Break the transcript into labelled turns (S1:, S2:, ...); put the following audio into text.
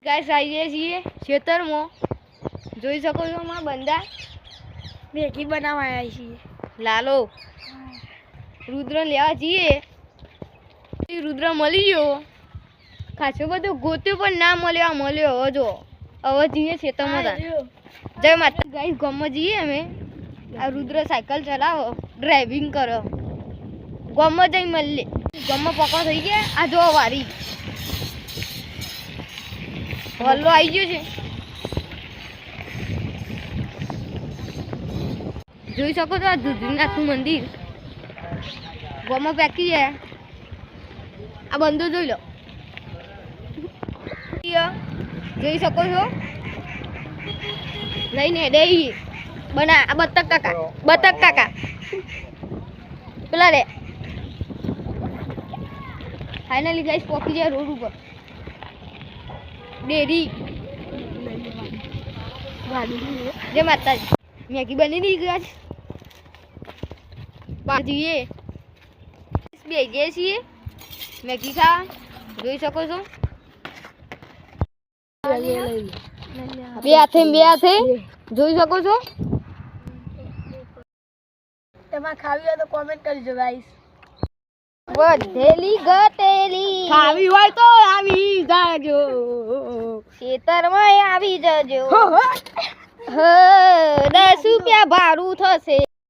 S1: guys આવીએ છીએ ખેતરમાં જોઈ શકો છો માં બંદા
S2: મેગી બનાવવા આવ્યા છીએ
S1: લાલો રુદ્ર લેવા જઈએ રુદ્ર મળી ગયો ખાસો બધું ગોત્યું પણ ના મળ્યો મળ્યો હવે જો હવે જઈએ ખેતરમાં જય માતા ગાઈસ ગામમાં જઈએ અમે આ રુદ્ર સાયકલ ચલાવો ડ્રાઇવિંગ કરો ગામમાં જઈ મળીએ ગામમાં પકવા થઈ ગયા આ જો વારી હલ્લો આવી ગયો છે જોઈ શકો છો આ દુધીનાથનું મંદિર ગામમાં પેકી છે આ બંધો જોઈ લો જોઈ શકો છો લઈને દઈ બના આ બતક કાકા પેલા રે ફાઇનલી ગાઈસ પહોંચી જાય રોડ ઉપર ડેરી જય માતાજી મેગી બની નહીં ગયા જઈએ બે જઈએ છીએ મેગી ખા જોઈ શકો છો બે હાથે જોઈ શકો છો
S2: તમારે ખાવી હોય તો કોમેન્ટ કરજો ગાઈસ
S1: વધેલી ઘટેલી
S2: ખાવી હોય તો આવી જાજો
S1: ખેતરમાં આવી જજો 10 રૂપિયા ભાડું થશે